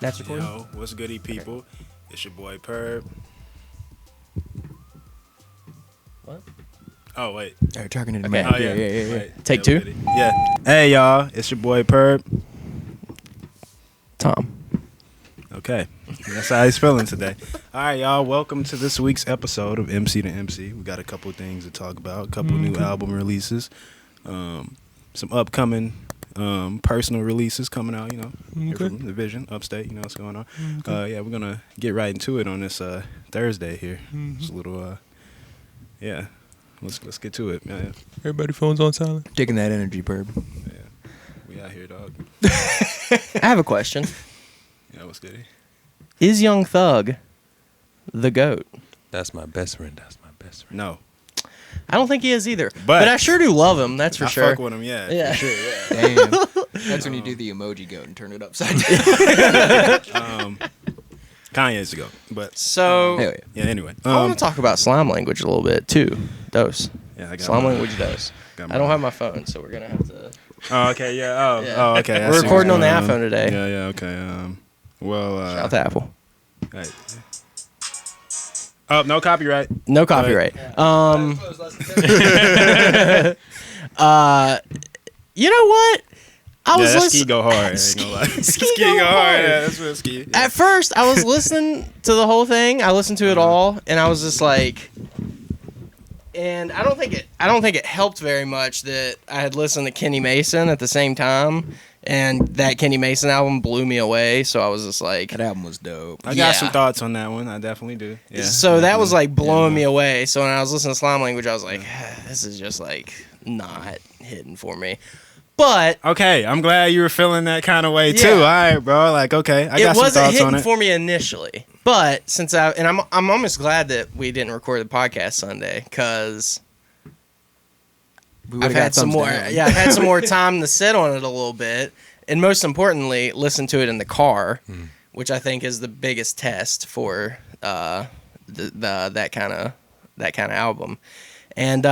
That's recording. Yo, what's goody, people? It's your boy Perb. What? Oh wait. You're talking to the Okay. man. Oh yeah. Yeah. Take we two? get it. Yeah. Hey y'all, it's your boy Perb. Tom. Okay. That's how he's feeling today. All right, y'all. Welcome to this week's episode of MC2MC. We got a couple things to talk about. A couple new album releases. Some upcoming personal releases coming out, here from the Vision, Upstate, you know what's going on. Yeah, we're going to get right into it on this Thursday here. It's a little, let's get to it, man. Everybody phones on silent. Taking that energy, Perb. Yeah, we out here, dog. I have a question. Yeah, what's good? Is Young Thug the GOAT? That's my best friend. No. I don't think he is either. But I sure do love him, that's for sure. I fuck with him, yeah. Yeah. For sure, yeah. Damn. That's when you do the emoji goat and turn it upside down. Kanye's to go. But, So, Hell yeah, anyway. I want to talk about slime language a little bit, too. Dose. Yeah, I got Slime my- language dose. got I don't my- have my phone, so we're going to have to... Oh, okay, yeah. Yeah. Oh, okay. I We're see recording what's on the going iPhone today. Yeah, okay. Shout out to Apple. Hey. Oh, no copyright. No copyright. You know what? I was Yeah, that ski listening. go hard. I ain't gonna lie. Ski go hard. Yeah, that's real ski. Yeah. At first, I was listening to the whole thing. I listened to it all, and I was just like, and I don't think it helped very much that I had listened to Kenny Mason at the same time, and that Kenny Mason album blew me away. So I was just like, That album was dope. I got yeah. some thoughts on that one. I definitely do. Yeah. so that was like blowing Yeah. me away. So when I was listening to Slime Language, I was like, this is just like not hitting for me. But Okay, I'm glad you were feeling that kind of way too. Yeah. All right, bro. Like, okay, I it got some wasn't thoughts on hitting it. for me initially. But since I'm almost glad that we didn't record the podcast Sunday because I've had some more. Yeah, I've had some more time to sit on it a little bit, and most importantly, listen to it in the car, which I think is the biggest test for that kind of album. And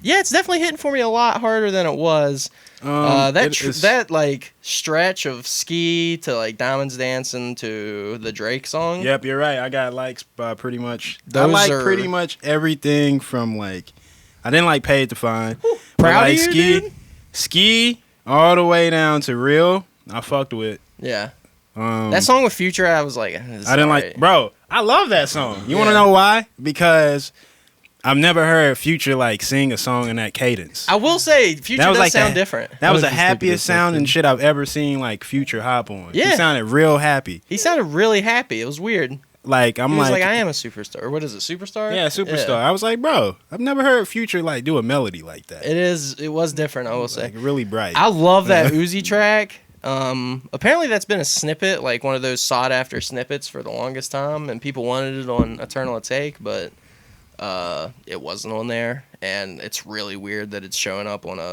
yeah, it's definitely hitting for me a lot harder than it was. That like stretch of Ski to like Diamonds Dancing to the Drake song. Yep, you're right. I got likes by pretty much. I Those like are- pretty much everything from like. I didn't like Paid to Find. But Proud like of you, Ski, dude. Ski all the way down to Real. I fucked with. Yeah. Um, That song with Future, I was like, this is I didn't like, alright. bro. I love that song. You want to Yeah. know why? Because I've never heard Future like sing a song in that cadence. I will say, Future That was does like sound the- different. That was was the just thinking happiest the same sounding thing. shit I've ever seen like Future hop on. Yeah. He sounded real happy. He sounded really happy. It was weird. Like I'm He was like, like, I am a superstar. Or what is it, Superstar? yeah, superstar. I was like, bro, I've never heard Future like do a melody like that. It was different, I will say. Like really bright. I love that Uzi track. Apparently that's been a snippet, like one of those sought after snippets for the longest time, and people wanted it on Eternal Take, but it wasn't on there, and it's really weird that it's showing up on a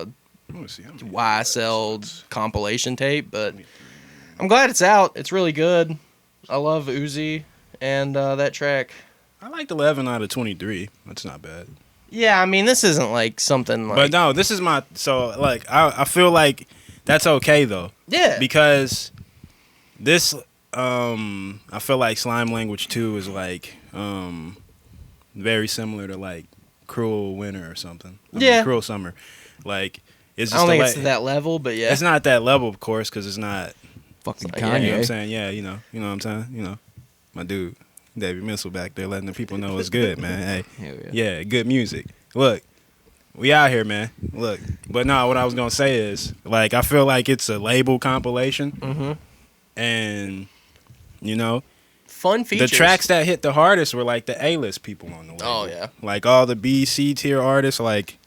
Let me see. How many YSL compilation tape, but I'm glad it's out. It's really good. I love Uzi and that track. I liked 11 out of 23. That's not bad. Yeah, I mean, this isn't like something like... But no, this is my like I feel like that's okay though. Yeah. Because this I feel like Slime Language 2 is like very similar to like Cruel Winter or something. I mean, Yeah. Cruel Summer. Like it's I just don't think the it's to that level, but yeah. It's not that level, of course, because it's not. Fucking Yeah, You know what I'm Kanye. saying? Yeah, you know what I'm saying. My dude, David Missile back there, letting the people know it's good, man. Hey, Hell yeah. yeah, good music. Look, we out here, man. Look, but no, what I was gonna say is, like, I feel like it's a label compilation, Mm-hmm. and Fun features. the tracks that hit the hardest were like the A-list people on the label. Oh, yeah. Like all the B, C tier artists. Like,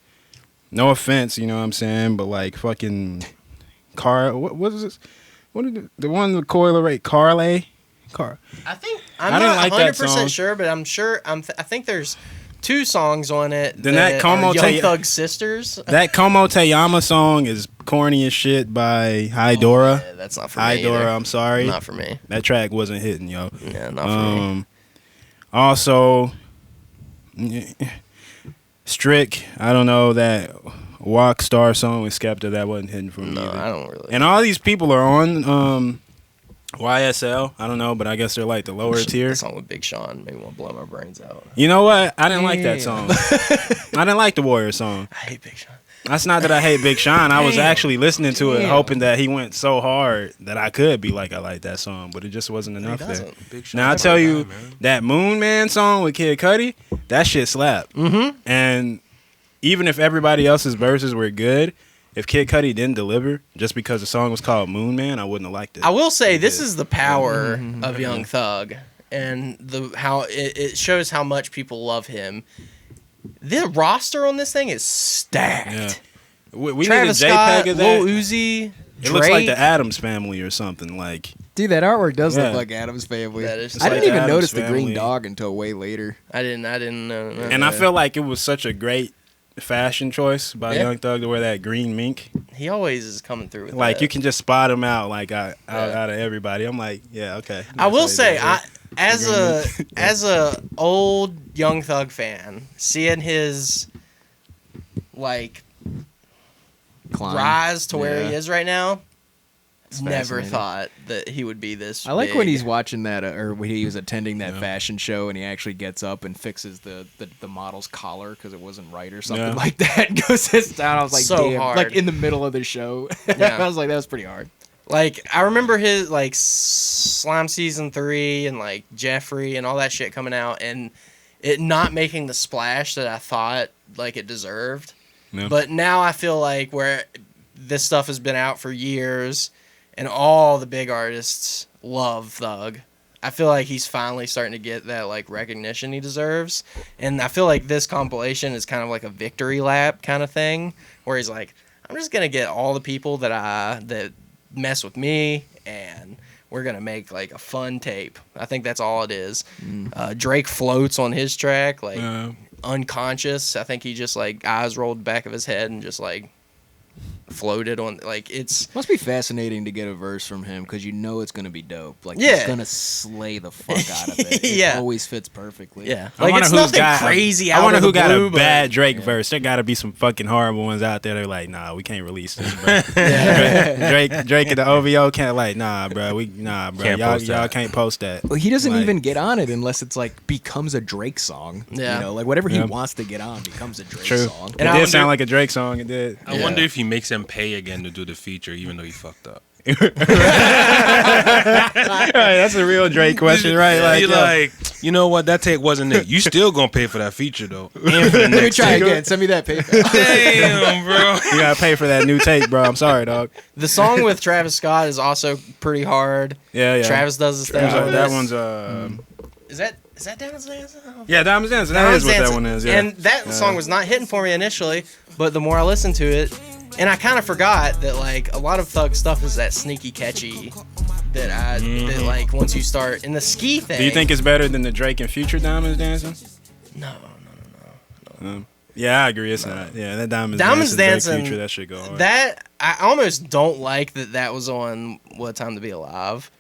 no offense, you know what I'm saying, but like fucking what is this? What is the one with Coil Ray? Carlay? I think I I'm didn't not like that 100% song. sure, but I'm sure I think there's 2 songs on it. Then that are Como Young Te- Thug Sisters. That Como Teyama song is corny as shit by Hydora. Yeah, that's not for me. Hydora, either. I'm sorry. Not for me. That track wasn't hitting, yo. Yeah, not for me. Also, Strick, I don't know, that Walk Star song with Skepta, that wasn't hitting for me No, either. I don't really. And all these people are on YSL. I don't know, but I guess they're like the lower tier. The song with Big Sean made me want to blow my brains out. You know what? I didn't like that song. I didn't like the Warrior song. I hate Big Sean. That's not that I hate Big Sean. I was actually listening to it, hoping that he went so hard that I could be like, I like that song, but it just wasn't enough there. Now I tell you, that Moon Man song with Kid Cudi, that shit slapped. Mm-hmm. And even if everybody else's verses were good, if Kid Cudi didn't deliver, just because the song was called Moon Man, I wouldn't have liked it. I will say this is the power of Young Thug, and how it shows how much people love him. The roster on this thing is stacked. Yeah. We Travis need a JPEG Scott, of that. Lil Uzi, It Drake. looks like the Addams Family or something. Like, Dude, that artwork does Yeah. look like Adam's Family. That is I like didn't even Addams notice the Family. green dog until way later. I didn't know. and I feel like it was such a great fashion choice by Yeah. Young Thug to wear that green mink. He always is coming through with Like that. you can just spot him out out of everybody. I'm like, yeah, okay. I will say, That's as a old Young Thug fan, seeing his like Climb. rise to where he Yeah. is right now, never fascinating. thought that he would be this. I like big. when he's watching that, or when he was attending that fashion show, and he actually gets up and fixes the model's collar because it wasn't right or something Yeah. like that. And goes sits down. I was like, So damn, hard. like in the middle of the show. Yeah. I was like, that was pretty hard. Like, I remember his, like, Slime Season 3 and, like, Jeffrey and all that shit coming out and it not making the splash that I thought, like, it deserved. Yeah. But now I feel like where this stuff has been out for years and all the big artists love Thug, I feel like he's finally starting to get that, like, recognition he deserves. And I feel like this compilation is kind of like a victory lap kind of thing where he's like, I'm just going to get all the people that mess with me and we're gonna make like a fun tape. I think that's all it is. Drake floats on his track like unconscious. I think he just like eyes rolled back of his head and just like floated on, like, it's Must be fascinating to get a verse from him because you know it's gonna be dope. Like Yeah. he's gonna slay the fuck out of it. It Yeah. always fits perfectly. yeah, I like wonder it's who's nothing got crazy. I out wonder of who the got blue, a but- bad Drake verse. There got to be some fucking horrible ones out there. They're like, nah, we can't release this, bro. Drake and the OVO can't bro. Can't Y'all post that. can't post that. Well, he doesn't Like- even get on it unless it's like becomes a Drake song. Yeah. You know, like whatever he Yeah. wants to get on becomes a Drake True. song. It And I did wonder- sound like a Drake song. It did. I wonder if he makes them pay again to do the feature, even though he fucked up. That's a real Drake question, right? Like, Like, you know what? That take wasn't it. You still gonna pay for that feature though. And for the Let me next try take. again. Send me that paper. Damn, bro. you gotta pay for that new tape, bro. I'm sorry, dog. The song with Travis Scott is also pretty hard. Yeah. Travis does his thing. with that this. one's Is that Diamonds Dancing? yeah, Diamonds Dancing. That Diamonds is what that Dancing. one is. Yeah. And that song was not hitting for me initially, but the more I listened to it, and I kind of forgot that like a lot of Thug stuff is that sneaky catchy that like once you start in the ski thing. Do you think it's better than the Drake and Future Diamonds Dancing? No. Yeah, I agree. It's not. Yeah, that Diamonds Diamonds Dancing, Drake Dancing, Future, that shit go hard. That I almost don't like that was on What Time to Be Alive,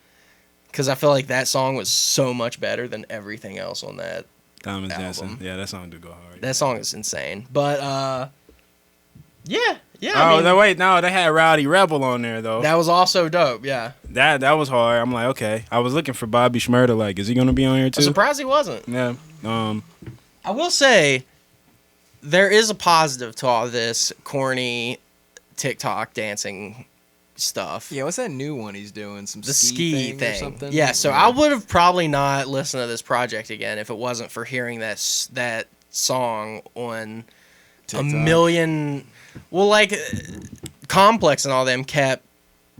because I feel like that song was so much better than everything else on that. Diamonds album. Dancing. Yeah, that song do go hard. That song is insane. But yeah. Oh, I mean, wait, no, they had Rowdy Rebel on there though. that was also dope. Yeah, That was hard. I'm like, okay. I was looking for Bobby Shmurda. Like, is he gonna be on here I'm too? surprised he wasn't. Yeah. I will say there is a positive to all this corny TikTok dancing stuff. Yeah, what's that new one he's doing? Some The ski ski or thing. something? Yeah, so I would have probably not listened to this project again if it wasn't for hearing that song on TikTok. a million. Well, like Complex and all them kept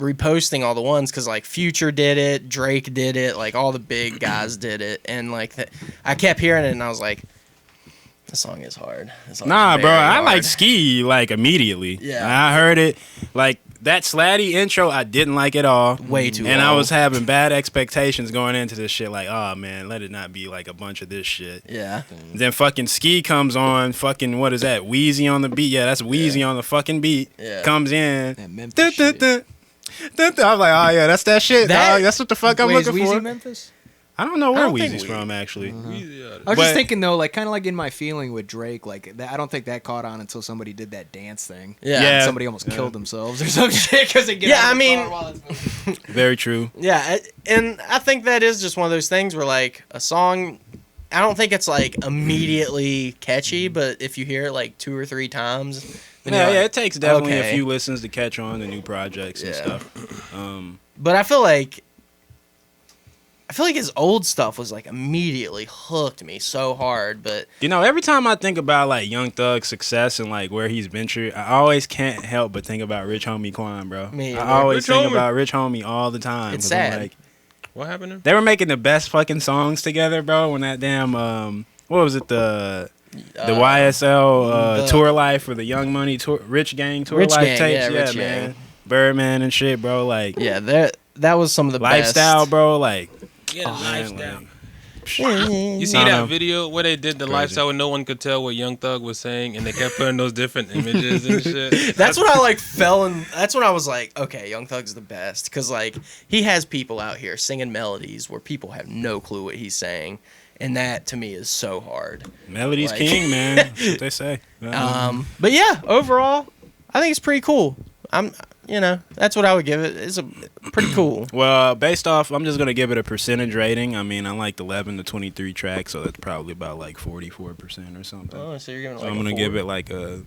reposting all the ones because like Future did it, Drake did it, like all the big guys did it, and like I kept hearing it and I was like, this song is hard. This song is Nah, bro. very I hard. like Ski like immediately. Yeah. I heard it like that Slatty intro. I didn't like it all. Way too And I long. was having bad expectations going into this shit. Like, oh man, let it not be like a bunch of this shit. Yeah. Then fucking Ski comes on. Fucking what is that? Wheezy on the beat. Yeah, that's Wheezy on the fucking beat. Yeah. Comes in. That Memphis Dun, dun, shit. dun. Dun, dun. I was like, oh yeah, that's that shit, That- dog. That's what the fuck I'm Wait, is looking Weezy for. Memphis? I don't know I where don't think Weezy's from actually. I was But- just thinking though, like kind of like in my feeling with Drake, like I don't think that caught on until somebody did that dance thing. Yeah. Yeah. Somebody almost killed themselves or some shit because they get Yeah, out of the I mean- car while it's moving. Very true. Yeah, and I think that is just one of those things where like a song, I don't think it's like immediately catchy, but if you hear it like 2 or 3 times, then Yeah, you're yeah, like, it takes definitely okay. a few listens to catch on to new projects and Yeah. stuff. But I feel like his old stuff was like immediately hooked me so hard. But You know, every time I think about like Young Thug's success and like where he's ventured, I always can't help but think about Rich Homie Quan, bro. Me I either. always Rich think Homie. about Rich Homie all the time. It's 'cause I'm sad. like, What happened to him? they were making the best fucking songs together, bro. When that damn what was it, the YSL the- Tour Life or the Young Money tour, Rich Gang Tour Rich Life Gang, tapes, yeah, Rich man. Gang. Birdman and shit, bro. Like yeah, that was some of the lifestyle, best. bro. Like Yeah, the man, lifestyle. like, You see I that know. video where they did the Crazy. lifestyle and no one could tell what Young Thug was saying, and they kept putting those different images and shit. That's what I like fell in. That's when I was like, okay, Young Thug's the best because like he has people out here singing melodies where people have no clue what he's saying, and that to me is so hard. Melody's Like- king, man. That's what they say. But yeah, overall, I think it's pretty cool. That's what I would give it. It's a pretty cool. Well, based off, I'm just gonna give it a percentage rating. I mean, I liked 11 to 23 tracks, so that's probably about like 44% or something. Oh, so you're giving it So like I'm a gonna 4. give it like a,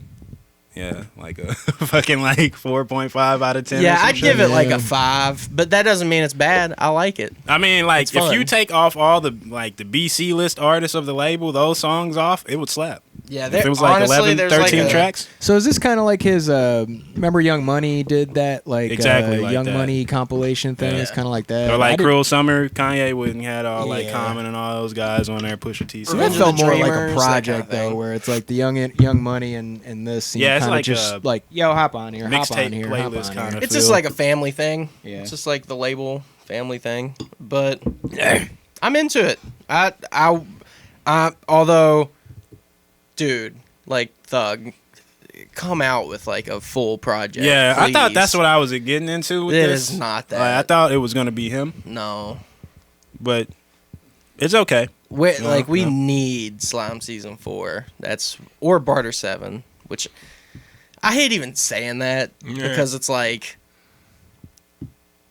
like a fucking like 4.5 out of 10. or Yeah, some I'd shit. give it like a 5, but that doesn't mean it's bad. I like it. I mean, like It's if fun. you take off all the like the BC list artists of the label, those songs off, it would slap. Yeah, If it was like honestly, 11, there's 13 like a, tracks. So is this kind of like his? Remember, Young Money did that, like Exactly like Young that. Money compilation thing. Yeah. It's kind of like that. Or I like didn't- Cruel Summer, Kanye wouldn't had all like Yeah. Common and all those guys on there, Pusha T. So That Revenge of felt the more like Dreamers, a that project kinda thing. though, where it's like the Young Money and this. And Yeah, it's kinda like just a like yo, hop on here, hop on mixtape here, hop playlist on kinda. here. It's just feel. like a family thing. Yeah. It's just like the label family thing. But I'm into it. Although, dude, like Thug, come out with like a full project. Yeah, I thought please. that's what I was getting into with It this. is not that. Like, I thought it was gonna be him, No. but it's okay. We No, like we no. need Slime Season 4. Or Barter 7, which I hate even saying that Yeah. because it's like,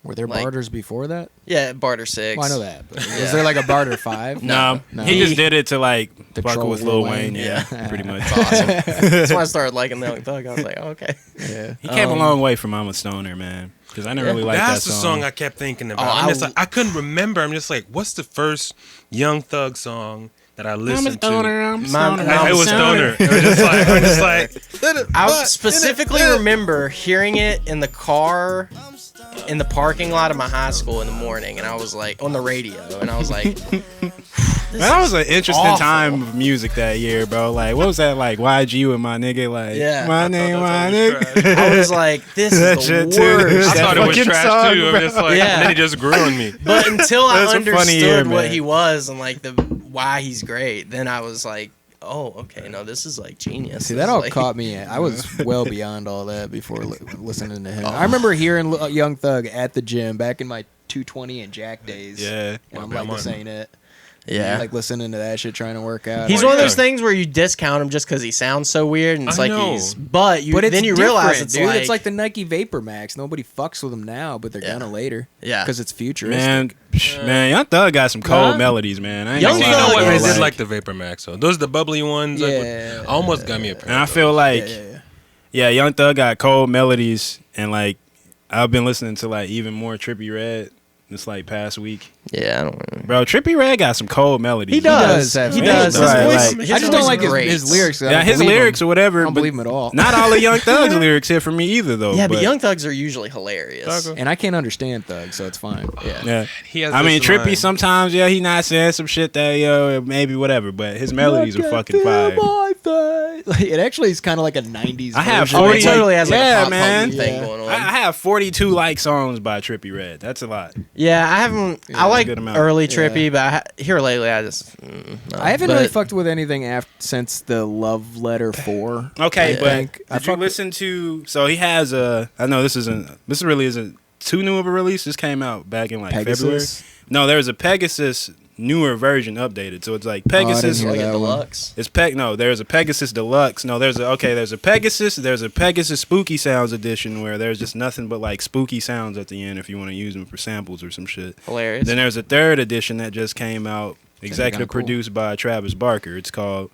Were there like- barters before that? yeah, Barter 6. Well, I know that. But Yeah. Was there like a barter 5? No. No. He just did it to like To fuck troll with Lil Lil Wayne. Wayne. Yeah, Yeah. pretty much. Awesome. That's why I started liking Young Thug. I was like, oh, okay. Yeah. He came a long way from I'm a Stoner, man. Because I never really liked That's that the song I kept thinking about. Oh, I'm just like, I couldn't remember. I'm just like, what's the first Young Thug song that I listened to? I'm a Mine- stoner. mine It was Stoner. It was just like, I specifically remember hearing it in the car in the parking lot of my high school in the morning, and I was like on the radio, and I was like, Man, that was an interesting awful. time of music that year, bro. Like, what was that like? YG with my nigga, like, Yeah. my I name, my that was nigga. trash. I was like, this That is shit the too. worst. I That thought it was fucking trash song, too. I'm just like, Yeah. and then it just grew on me. But until I That's a funny understood year, what man. he was and like the why he's great, then I was like, oh, okay, no, this is like genius. See, This that is all like, caught me. I was well beyond all that before listening to him. I remember hearing Young Thug at the gym back in my 220 and Jack days. Yeah. And I'm My like, bad, this mine. ain't it. Yeah. Like listening to that shit, trying to work out. He's Oh, one of yeah. those things where you discount him just because he sounds so weird, and it's I like know. but it's then you realize different, it's dude. like, It's like the Nike Vapor Max. Nobody fucks with them now, but they're gonna later. Yeah. because it's futuristic. Man, man, Young Thug got some cold Huh? melodies, man. I ain't Young gonna You lie. know Thug what? is I did like the Vapor Max. So those are the bubbly ones. Like, Yeah. almost got me a pair. And I of feel those. like, yeah. yeah, Young Thug got cold melodies, and like, I've been listening to like even more Trippie Redd this like past week. yeah, I don't. Bro, Trippie Redd got some cold melodies. He man. does. have He some- does. His Right, voice, like- his I just voice don't is like great. his lyrics. I Yeah, don't his believe lyrics him. or whatever. I don't but believe him at all. Not all of Young Thug's lyrics hit for me either, though. Yeah, but Young Thugs are usually hilarious. Thug- And I can't understand Thug, so it's fine. Yeah. Yeah. He has I mean, this Trippie line. sometimes, yeah, he not saying some shit that, yo, maybe whatever, but his melodies are fucking fire. Like, it actually is kind of like a 90s I have version. Oh, 40 it totally has like Yeah, a pop man. punk thing Yeah. going on. I have 42 like songs by Trippie Redd. That's a lot. Yeah, I haven't. Yeah, I like good amount. early Yeah. Trippy, but here lately I just. No. I haven't But really fucked with anything since the Love Letter 4. Okay, I but think I did you fuck- listen to? So he has a. I know this really isn't too new of a release. This came out back in like February. Pegasus. No, there was a Pegasus newer version updated. So it's like I didn't Pegasus. hear Like a that one. deluxe. It's no. There's a Pegasus Deluxe. No, there's a Pegasus. There's a Pegasus Spooky Sounds edition where there's just nothing but like spooky sounds at the end if you want to use them for samples or some shit. Hilarious. Then there's a third edition that just came out, executive kinda cool. produced by Travis Barker. It's called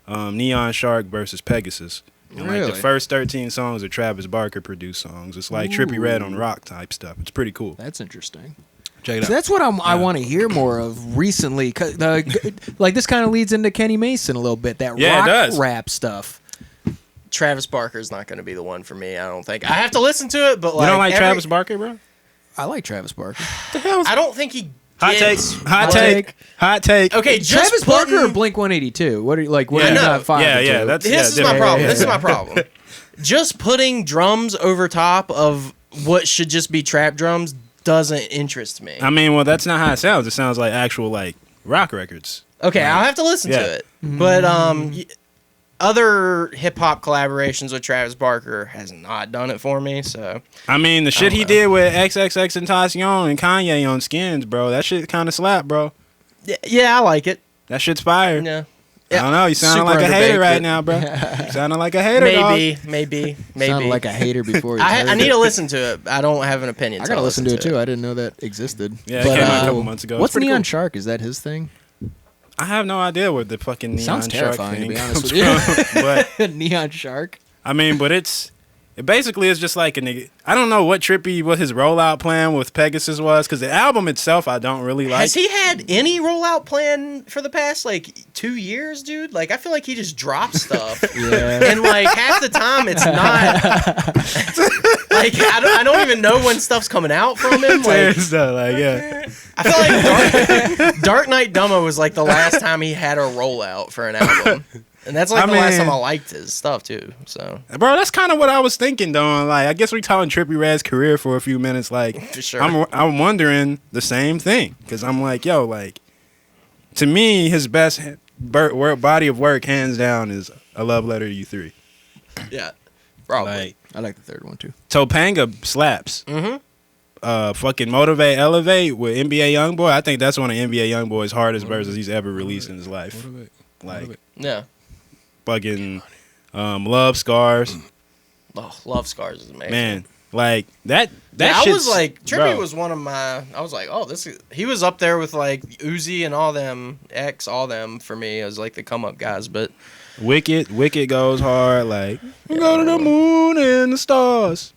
Neon Shark versus Pegasus. And like Really? the first 13 songs are Travis Barker produced songs. It's like Trippie Redd on rock type stuff. It's pretty cool. That's interesting. Check it So out. that's what I want to hear more of recently. Like this kind of leads into Kenny Mason a little bit. That Yeah, it rock does. rap stuff. Travis Barker's not going to be the one for me. I don't think. I have to listen to it, but like You don't like Travis Barker, bro? I like Travis Barker. I don't think he. Hot take. gets Hot what- take. Hot take. Okay, just Travis putting, Barker or Blink 182? What are you like? What Yeah. are you No. not fine Yeah, with yeah, two? that's- This is my different. problem. Yeah, This is yeah. my problem. Just putting drums over top of what should just be trap drums doesn't interest me. I mean, well, that's not how it sounds. It sounds like actual like rock records. Okay, I'll have to listen Yeah. to it. But other hip hop collaborations with Travis Barker has not done it for me. So I mean, the shit don't he know. did with XXXTentacion and Kanye on Skins, bro. That shit kind of slapped, bro. yeah, I like it. That shit's fire. Yeah, I don't know. You sounding Super like a hater underbaked, right but- now, bro. You sounding like a hater, dog. maybe. Sounded like a hater before. I need to listen to it. I don't have an opinion. I till gotta listen to it too. I didn't know that existed. Yeah, it came out a couple months ago. It's What's pretty Neon cool. Shark? Is that his thing? I have no idea where the fucking Neon Sounds Shark terrifying, thing to be honest comes with you. from. But Neon Shark. I mean, but it basically is just like a nigga. I don't know what his rollout plan with Pegasus was, because the album itself I don't really like. Has he had any rollout plan for the past like 2 years, dude? Like I feel like he just drops stuff, Yeah. and like half the time it's not. Like I don't even know when stuff's coming out from him. Like Stuff, like, yeah. I feel like Dark Knight Dummo was like the last time he had a rollout for an album. And that's like I the last mean- time I liked his stuff too. So Bro, that's kind of what I was thinking, though. Like, I guess we talking Trippie Redd's career for a few minutes. Like, For sure. I'm wondering the same thing, because I'm like, yo, like, to me, his best body of work, hands down, is A Love Letter to You 3. yeah, probably. Like, I like the third one too. Topanga slaps. Fucking Motivate, Elevate with NBA Youngboy. I think that's one of NBA Youngboy's hardest verses he's ever released in his life. Like, Yeah. fucking Love Scars. Oh, Love Scars is amazing. Man, like, that Yeah, I shit's- was like, Trippie bro. was one of my. I was like, oh, he was up there with like Uzi and all them, all them for me as like the come up guys. But Wicked goes hard. Like, we go to the moon and the stars.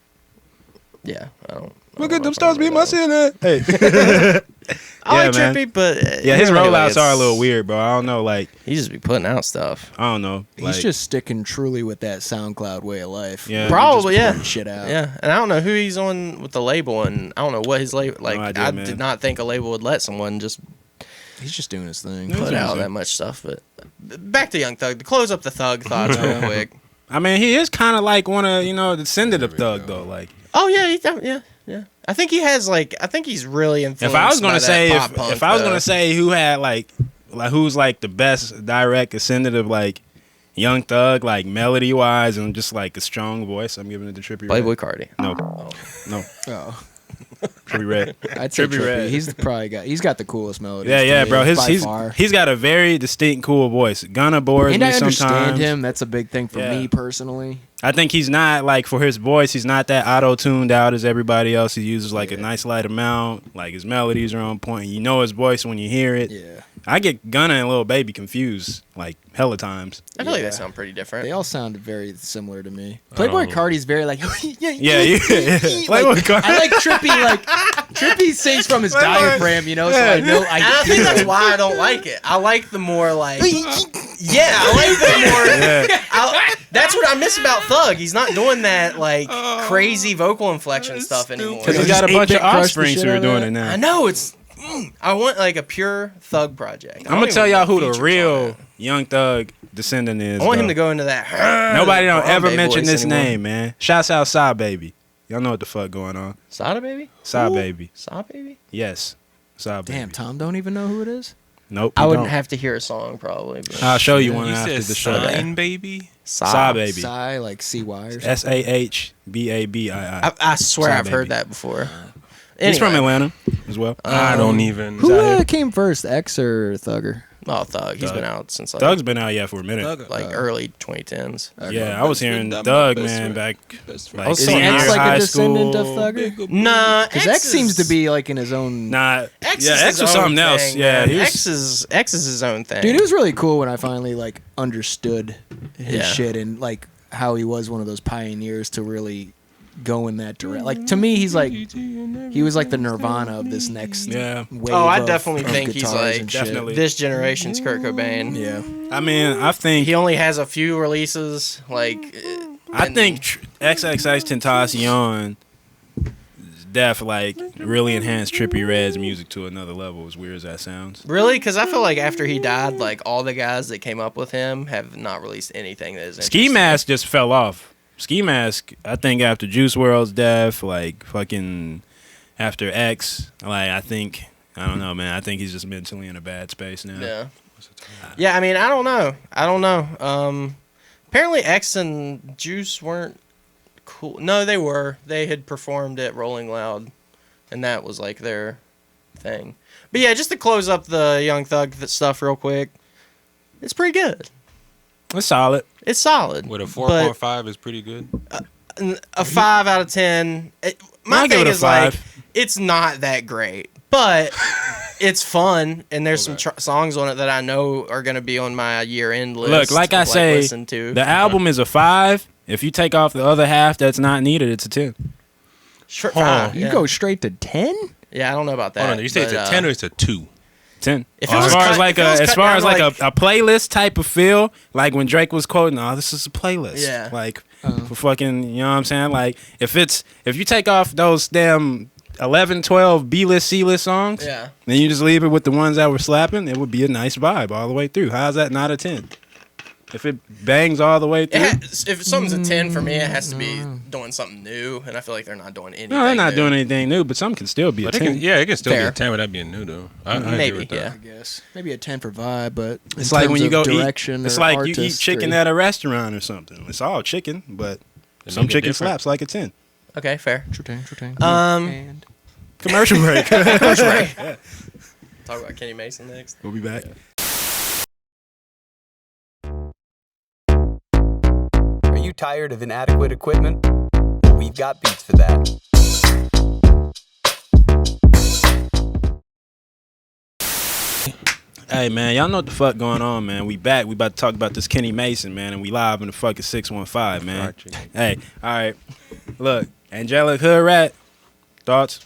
yeah, I don't. Look at them stars being my ceiling. Hey, I like Yeah, man. Trippie, but yeah, his really, rollouts it's- are a little weird, bro. I don't know, like, He just be putting out stuff. I don't know. He's Like, just sticking truly with that SoundCloud way of life. Yeah. Probably, Just yeah. putting shit out. Yeah, and I don't know who he's on with the label, and I don't know what his label. Like, idea, I man. did not think a label would let someone just He's just doing his thing. Yeah. put out that much stuff. But back to Young Thug. To close up the Thug thoughts real quick. I mean, he is kind of like one of, the descendant of Thug, though. Like, Oh yeah, yeah. I think he has like. I think he's really influenced. if I was by gonna that say, pop punk, if I was though. gonna say who had like who's like the best direct descendant of like Young Thug, like melody wise and just like a strong voice, I'm giving it to Trippie Playboy Redd. Cardi. No, no, Oh, Trippie Redd. I'd say Trippie Trippie. Redd. He's got the coolest melodies. Yeah, to yeah, me, bro. by far. He's got a very distinct, cool voice. Gunna bores And me I understand sometimes. him. That's a big thing for Yeah. me personally. I think he's not like, for his voice, he's not that auto tuned out as everybody else. He uses like a nice light amount. Like his melodies are on point. You know his voice when you hear it. Yeah. I get Gunna and Lil Baby confused like hella times. I feel like Yeah. they sound pretty different. They all sound very similar to me. Playboy Oh. Cardi's very like Yeah. Playboy Cardi. I like Trippie. Like Trippie sings from his Playboy- diaphragm, so Yeah. I know And I think that's why I don't like it. I like the more like. Yeah, I like the more. Yeah. That's what I miss about Thug. He's not doing that like crazy vocal inflection stuff anymore. Because he Just got a bunch of 8-bit crush the offspring shit who out are of doing that. it now. I know it's. I want like a pure Thug project. I'm gonna tell y'all who the real Young Thug descendant is. I want him though. to go into that. Nobody don't Harambe ever mention voice this anymore. name, man. Shouts out Sa Baby. Y'all know what the fuck going on. Sada baby. Sa Ooh, Baby. Sa baby. Yes. Sa Baby. Damn, Tom don't even know who it is. Nope. I you wouldn't don't. have to hear a song probably. But I'll show you one You after said the show. sign, baby. Sa Baby. Psy, like CY or something. SAHBABII. I swear Sa I've heard Baby. that before. He's from Anyway, Atlanta. as well. I don't even. Who came first, X or Thugger? Oh, Thug. He's Thug. been out since like Doug's been out for a minute. early 2010s. Yeah, I was hearing Doug, man, back like Is senior X year like high a descendant school. of Thugger? Nah, Because X seems to be like in his own. Nah, X yeah, is X his was own something else. thing, Yeah, man. he was, X is his own thing. Dude, it was really cool when I finally like understood his Yeah. shit and like how he was one of those pioneers to really go in that direction. Like to me, he was like the Nirvana of this next Yeah. wave. Oh, I of- definitely of think he's guitars like and shit. Definitely. this generation's Kurt Cobain. Yeah. I mean, I think He only has a few releases. Like, XXX Tentacion def like really enhanced Trippie Redd's music to another level. As weird as that sounds. really, because I feel like after he died, like all the guys that came up with him have not released anything that is Ski interesting. Mask just fell off. Ski Mask, I think after Juice WRLD's death, like fucking after X, like I don't know, man. I think he's just mentally in a bad space now. Yeah. Yeah, I mean, I don't know. Apparently X and Juice weren't cool. No, they were. They had performed at Rolling Loud, and that was like their thing. But yeah, just to close up the Young Thug stuff real quick, it's pretty good. It's solid. It's solid. With a but 4.5 is pretty good. a 5 out of 10. My I'll give thing it a is like, 5. it's not that great, but it's fun, and there's some songs on it that I know are going to be on my year-end list. Look, like I say, listen to. the album is a 5. If you take off the other half that's not needed, it's a 10. Sure, fine, You yeah. go straight to 10? Yeah, I don't know about that. Hold on, you say it's but, a 10 or it's a 2? 10. If it was As far cut- as like if it was a, as cut far down as like like- a playlist type of feel, like when Drake was quoting, "Oh, this is a playlist." Yeah. Like for fucking, you know what I'm saying? Like if you take off those damn 11, 12 B-list, C-list songs, Yeah. then you just leave it with the ones that were slapping, it would be a nice vibe all the way through. How's that not a 10? If it bangs all the way through. If something's a 10 for me, it has to be doing something new, and I feel like they're not doing anything. No, they're not new. doing anything new, but some can still be But a it 10. it can still be Fair. a 10 without being new, though. I agree Maybe, with that. yeah. I guess. Maybe a 10 for vibe, but It's like when you go direction eat. It's or like you eat artistry. chicken at a restaurant or something. It's all chicken, but They some make it chicken different. slaps like a 10. Okay, fair. True thing. Um, Commercial break. Talk about Kenny Mason next. We'll be back. Are you tired of inadequate equipment? We've got beats for that. Hey man, y'all know what the fuck going on, man. We back. We about to talk about this Kenny Mason, man, and we live in the fucking 615, man. Hey, all right. Look, Angelic Hood Rat, thoughts?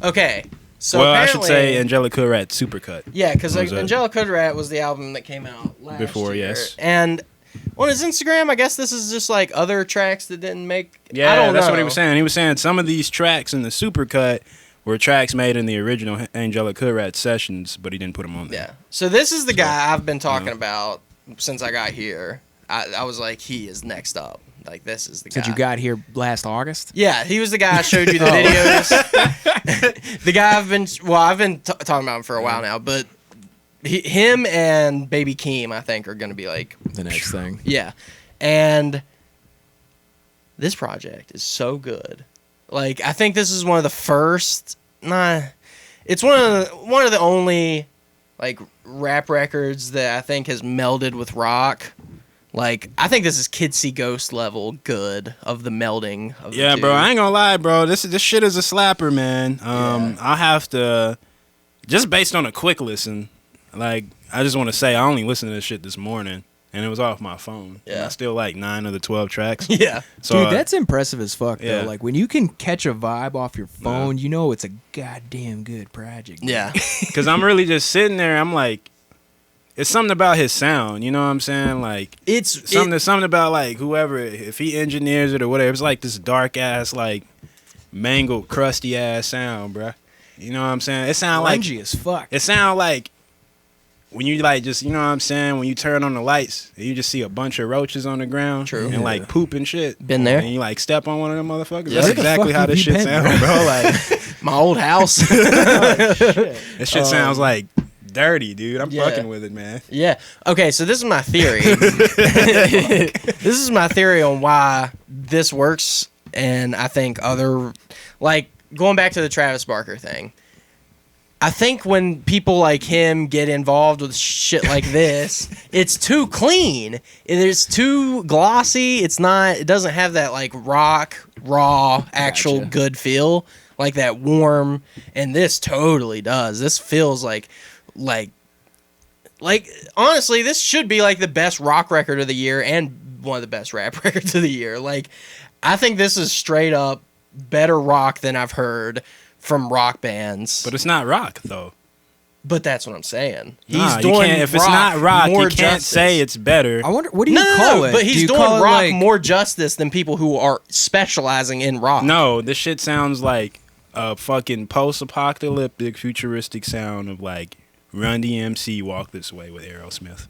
Okay, so well, I should apparently- say Angelic Hood Rat Supercut. Yeah, because What was that? Angelic Hood Rat was the album that came out last Before, year. yes. And on his Instagram, I guess this is just like other tracks that didn't make. Yeah, I don't that's know. what he was saying. He was saying some of these tracks in the Supercut were tracks made in the original Angelic Hood Rat sessions, but he didn't put them on there. Yeah. So this is the guy I've been talking about since I got here. I was like, he is next up. Like, this is the guy. Since you got here last August? Yeah, he was the guy I showed you the videos. The guy I've been talking about him for a while now, but him and Baby Keem, I think, are going to be like The next thing. yeah. And this project is so good. Like, I think this is one of the first. It's one of the only like rap records that I think has melded with rock. Like, I think this is Kid See Ghost level good of the melding of Yeah, the two. bro. I ain't gonna lie, bro. This shit is a slapper, man. I'll have to just based on a quick listen. Like, I just want to say I only listened to this shit this morning, and it was off my phone. Yeah. And I still like 9 of the 12 tracks. Yeah. So, Dude, that's impressive as fuck, yeah. though. Like, when you can catch a vibe off your phone, you know it's a goddamn good project. man. Yeah. because I'm really just sitting there. I'm like, it's something about his sound. You know what I'm saying? Like, It's something about like whoever, if he engineers it or whatever. It's like this dark ass, like mangled, crusty ass sound, bruh. You know what I'm saying? It sound like Grungy as fuck. it sound like when you like just, you know what I'm saying, when you turn on the lights and you just see a bunch of roaches on the ground. True. And like poop and shit. Been there. And you like step on one of them motherfuckers. Yeah. That's Where the exactly fuck how have this you shit been, sound, bro. Like my old house. this shit sounds like dirty, dude. I'm Yeah. fucking with it, man. Yeah. Okay, so this is my theory. This is my theory on why this works, and I think other, like, going back to the Travis Barker thing, I think when people like him get involved with shit like this, it's too clean. It is too glossy. It doesn't have that like rock, raw, actual good feel, like that warm. And this totally does. This feels like honestly, this should be like the best rock record of the year and one of the best rap records of the year. Like, I think this is straight up better rock than I've heard from rock bands. But it's not rock though. But that's what I'm saying. Nah, He's doing if it's not rock, you can't justice. say it's better. I wonder, what do you call it? But he's Do you doing call it, rock like, more justice than people who are specializing in rock. No, this shit sounds like a fucking post-apocalyptic, futuristic sound of like Run DMC Walk This Way with Aerosmith.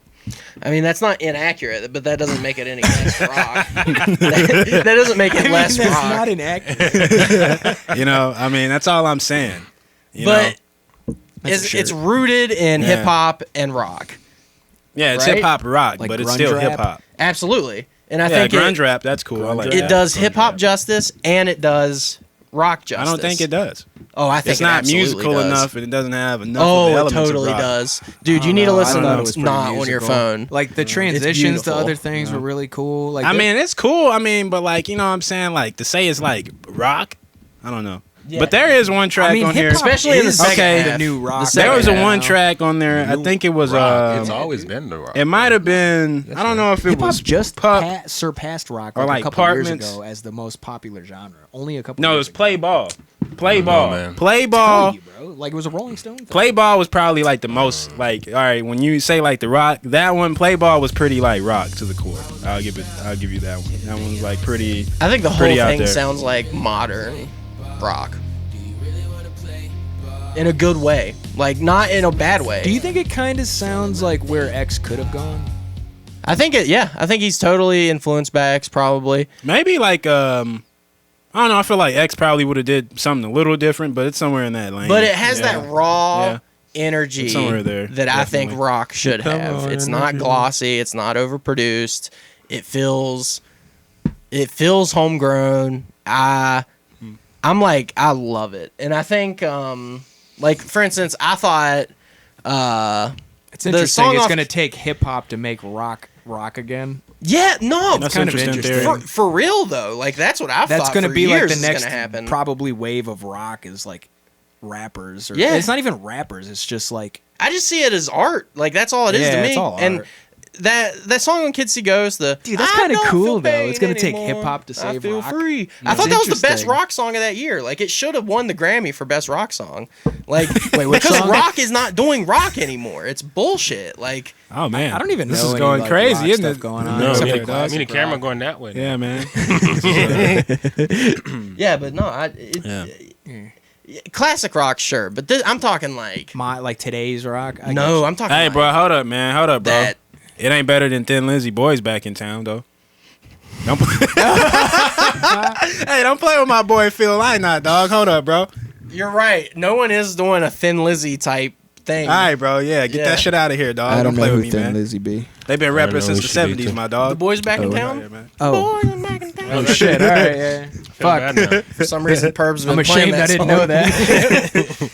I mean, that's not inaccurate, but that doesn't make it any less rock. that doesn't make it less that's rock. not inaccurate. You know, I mean, that's all I'm saying. You but know? it's rooted in hip hop and rock. Yeah, it's right? hip hop rock, Like but it's grunge still rap? hip hop. Absolutely. And I Yeah, think grunge rap, that's cool. I like it that. does Grunge hip hop rap. justice and it does rock justice. I don't think it does. Oh, I think It's not absolutely musical does. enough, and it doesn't have enough of the Oh, it elements totally of rock. does. Dude, you need to listen I thought it to was pretty Not on your musical. phone. Like the transitions to beautiful. other things were really cool. Like I mean, it's cool. I mean, but like, you know what I'm saying? Like, to say it's like rock, I don't know. Yeah. But there is one track on here. especially in the second Okay, half. the new rock. The There second was a half. one track on there. I think it was rock. It's always been the rock. it might have been. I don't know if it Hip hop was just Pup. surpassed rock or, like like, a couple years Apartments. ago as the most popular genre. Only a couple. No, it years was Play Ball. Play know, Ball. man. Play Tell Ball. you, bro. Like it was a Rolling Stone thing. Play Ball was probably like the most like. All right, when you say like the rock, that one Play Ball was pretty like rock to the core. I'll give you that one. That one's like pretty. I think the whole pretty out thing there. sounds like modern rock. In a good way. Like, not in a bad way. Do you think it kind of sounds like where X could have gone? I think I think he's totally influenced by X, probably. Maybe like I don't know. I feel like X probably would have did something a little different, but it's somewhere in that lane. But it has Yeah. that raw Yeah. energy It's somewhere there, that I think definitely. rock should have. It's not glossy. It's not overproduced. It feels homegrown. I'm like, I love it. And I think, like, for instance, I thought It's The interesting. song It's off- going to take hip hop to make rock again. yeah, no, That's kind of interesting theory. interesting. for real though. Like, that's what I That's thought going to for be like years the is next gonna happen. probably wave of rock is like rappers. Or, Yeah. it's not even rappers. It's just like I just see it as art. Like, that's all it is Yeah, to me. it's all And art. that song on Kids See Ghosts, Dude, that's I kinda don't cool, feel though. pain It's gonna take anymore. hip-hop to I save feel rock. free. I That's thought that was the best interesting. rock song of that year. Like, it should have won the Grammy for best rock song. Like, Wait, which because song? rock is not doing rock anymore. It's bullshit. Like, Oh man, I don't even know. This is any, going like, crazy, rock isn't stuff it? going on. No, except me for and classic the camera rock. going that way. Yeah, man. yeah, but no, classic rock, sure. But I'm talking like, Like today's rock. I no, I'm talking Hey, like bro, hold up, man. Hold up, bro. that. It ain't better than Thin Lizzy Boys back in town, though. Don't play. Hey, don't play with my boy Phil Lynott, dog. Hold up, bro. You're right. No one is doing a Thin Lizzy type thing. All right, bro. Yeah, get Yeah. that shit out of here, dog. I don't know play who with me, Thin man. Lizzy be. They've been I don't rapping know since who the she be, 70s, too. my The dog. boys back in Oh, town. Yeah, man. Oh, Boys back in town. oh shit! All right, yeah. Feel bad Fuck. now. For some reason, Perb's been I'm playing ashamed that I didn't song. know that.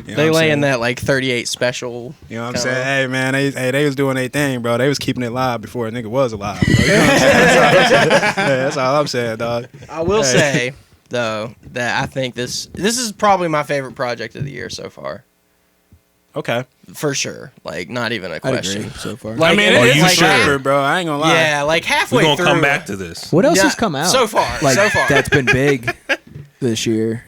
You know They what I'm lay saying? in that like 38 special. You know what I'm kinda- saying? Hey, man, they was doing their thing, bro. They was keeping it live before a nigga was alive. Bro. You know what I'm saying? That's all I'm saying, dog. I will Hey. say though that I think this is probably my favorite project of the year so far, Okay. for sure. Like, not even a I'd question. agree so far. Like, I mean, and it it's is like, a shopper, bro. I ain't gonna lie. yeah, like halfway We're going to through. come back to this. What else Yeah, has come out so far? Like, so far, that's been big this year.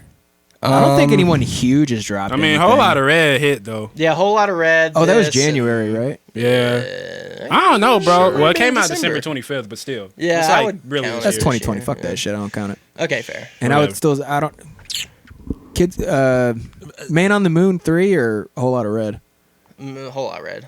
I don't think anyone huge has dropped. I mean, a anything. whole lot of red hit, though. Yeah, a whole lot of red. Oh, that was this, January, right? Yeah. I don't know, bro. Sure, Well, it maybe came out December. December 25th, but still. Yeah, it's I like would really count That's it. 2020. Sure, Fuck yeah. that shit. I don't count it. Okay, fair. And I would still. I don't. Kids. Man on the Moon 3 or a whole lot of red. A whole lot of red.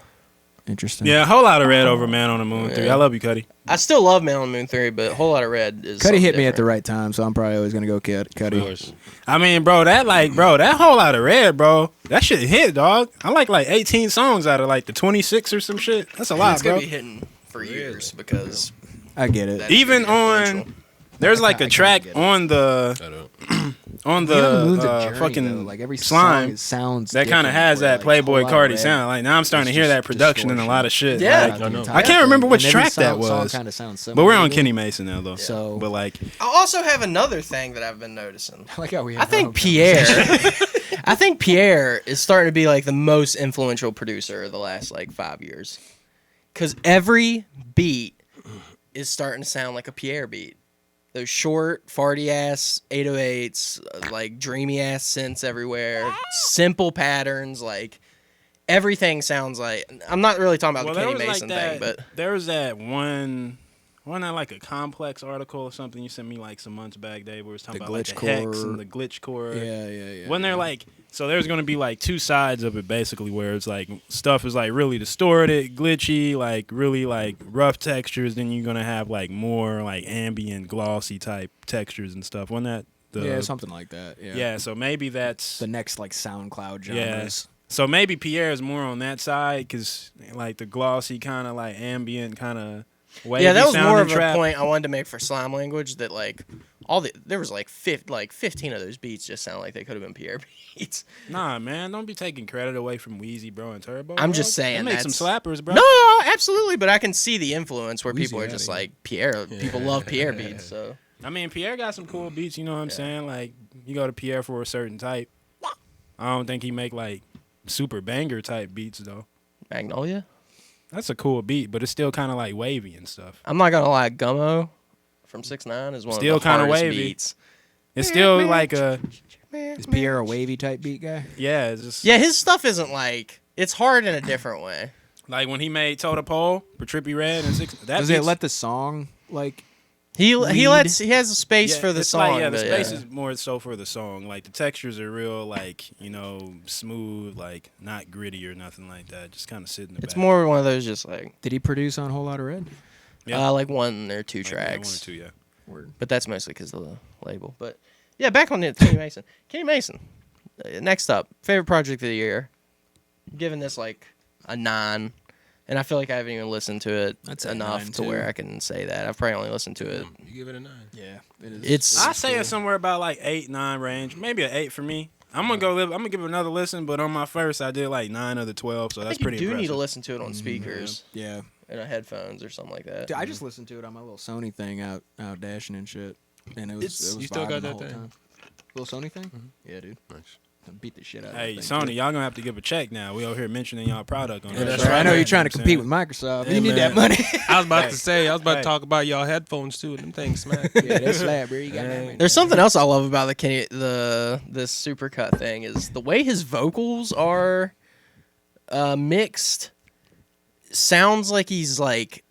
Interesting. Yeah, a whole lot of red over Man on the Moon 3. I love you, Cuddy. I still love Man on the Moon 3, but a whole lot of red is. Cuddy something hit me at the different. right time, so I'm probably always gonna go Cuddy. Of course. I mean, bro, that whole lot of red, bro. That shit hit, dog. I like 18 songs out of like the 26 or some shit. That's a lot, It's gonna bro. be hitting for years because I get it. that's Even pretty influential. on There's like a track on the I don't. on You know, Moon's a the journey, fucking though. Like every slime song sounds that kind of different, has where, that like, Playboy Whole Lotta Cardi Red sound. Like now I'm starting to hear that production in a lot of shit. Yeah. Like, I know. I can't remember which And every track that song was. kind of sounds similar. But we're on to Kenny it. Mason now though. So- but like I also have another thing that I've been noticing. I like how we I have think our own Pierre. I think Pierre is starting to be like the most influential producer of the last like 5 years, because every beat is starting to sound like a Pierre beat. Those short, farty ass 808s, like dreamy ass synths everywhere, simple patterns, like everything sounds like. I'm not really talking about the Kenny Mason thing, but there was that one. Wasn't that like a Complex article or something you sent me like some months back, Dave, where it was talking The about like glitch the hex core. and the glitch core. Yeah. When they're like, so there's going to be like two sides of it basically, where it's like stuff is like really distorted, glitchy, like really like rough textures. Then you're going to have like more like ambient, glossy type textures and stuff. Wasn't that yeah, something like that. Yeah. Yeah, so maybe that's The next like SoundCloud genres. yeah. So maybe Pierre is more on that side because like the glossy kind of like ambient kind of. yeah, that was more of trap. a point I wanted to make for Slime Language. That like there was like 15 of those beats just sound like they could have been Pierre beats. Nah, man, don't be taking credit away from Wheezy, bro, and Turbo. I'm dog. just saying They make some that's- slappers, bro. No, absolutely, but I can see the influence where people are Wheezy just outta like Pierre. People love Pierre beats, so I mean, Pierre got some cool beats. You know what I'm saying? Like, you go to Pierre for a certain type. I don't think he make like super banger type beats though. Magnolia. That's a cool beat, but it's still kind of like wavy and stuff. I'm not gonna lie, Gummo from 6ix9ine is one Still of the kinda hardest wavy. beats. It's still like a Is Pierre a wavy type beat guy? yeah. It's just Yeah, his stuff isn't like it's hard in a different way. like when he made Total Pole for Trippie Redd and Six. That Does it beat's- let the song like? He Lead. he has a space yeah, for the it's song. Like, yeah, the but space is more so for the song. Like the textures are real, like smooth, like not gritty or nothing like that. Just kind of sitting. It's more one of those just like Did he produce on Whole Lotta Red? Yeah. like one or two like, tracks. one or two, yeah. Word. But that's mostly because of the label. But yeah, back on the Kenny Mason. Kenny Mason. Next up, favorite project of the year. I'm giving this like a 9, and I feel like I haven't even listened to it I'd say enough 9 to too. where I can say that. I've probably only listened to it. You give it a 9. Yeah, it is. It's I say it's somewhere about like 8-9 range, maybe an 8 for me. I'm gonna give it another listen, but on my first I did like 9 of the 12, so I that's think you pretty do impressive. need to listen to it on speakers yeah. and headphones or something like that. Dude, I just listened to it on my little Sony thing out dashing and shit, and it was You still vibing got the that whole thing? time. Little Sony thing? Yeah, dude. Nice. I beat the shit out of Hey, that thing, Sony, too. y'all gonna have to give a check now. We over here mentioning y'all product on Yeah, that that's show. right. I know you're trying to You know compete what with Microsoft. Yeah, you need man. that money. I was about Hey. to say, I was about Hey. to talk about y'all headphones too. Them things smack. yeah, they slap, bro. You got that. There's something else I love about this supercut thing is the way his vocals are mixed. Sounds like he's like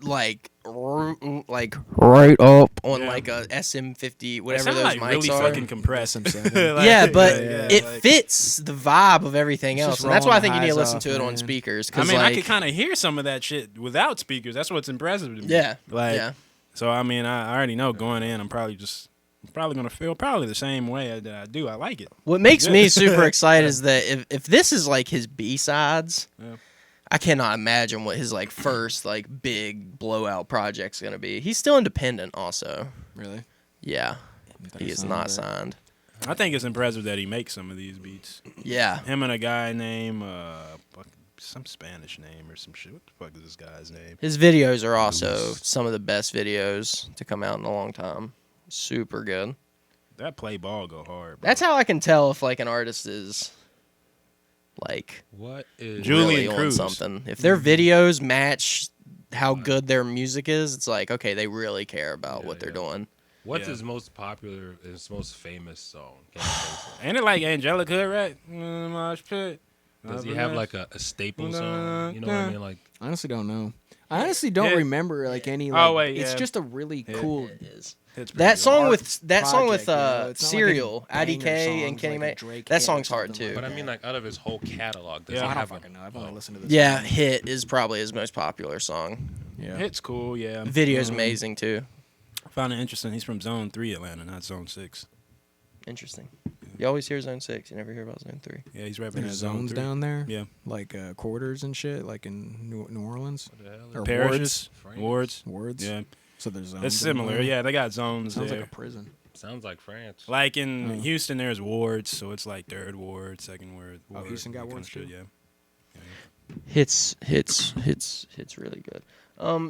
right up on Yeah. like a SM50, It whatever sound those like mics really are. fucking compressed. SM7. Like, Yeah, but yeah, it like- fits the vibe of everything It's else, just and that's why I rolling think you need to highs listen off, to it on man. speakers. I 'Cause, mean, I like, could kind of hear some of that shit without speakers. That's what's impressive to me. yeah, Like, yeah. so I mean, I already know going in, I'm probably gonna feel probably the same way that I do. I like it. What makes Good. me super excited is that if this is like his B-sides, Yeah. I cannot imagine what his like first like big blowout project's gonna be. He's still independent, also. Really? Yeah, he is not signed. signed. I think it's impressive that he makes some of these beats. Yeah, Him and a guy named some Spanish name or some shit. What the fuck is this guy's name? his videos are also some of the best videos to come out in a long time. Super good. That play ball go hard. Bro. That's how I can tell if like an artist is like What is Julian really on Cruz. something. If their videos match how good their music is, it's like okay, they really care about what they're doing. What's Yeah. his most popular, his most famous song? Can you say Ain't it like Angelica Hood, right? Mosh pit. so? Does he have like a staple song? You know what I mean? Like I honestly don't know. I honestly don't Yeah. remember like any. Like, Oh, wait, it's yeah. just a really cool. It is. It's pretty That good. song art with project, you know? It's not like a Serial, banger IDK song and Kenny like a May. Drake That hit or song's hard something too. like but I mean, like out of his whole catalog, does Yeah. he I don't have fucking a, know. I've only listened to this. Yeah, song. Hit is probably his most popular song. Yeah. It's cool, yeah. Video's amazing too. I found it interesting. He's from Zone 3 Atlanta, not Zone 6. Interesting. You always hear Zone 6. You never hear about Zone 3. Yeah, he's rapping There's his Zone zones 3. down there. Yeah. Like quarters and shit, like in New Orleans. what the hell is Or Parishes, Frames. wards. Wards. Yeah. So there's zones. It's similar. Yeah, they got zones Sounds there. like a prison. Sounds like France. Like in Houston, there's wards, so it's like third ward, second ward. Oh, Houston got wards too? Yeah. Hits really good.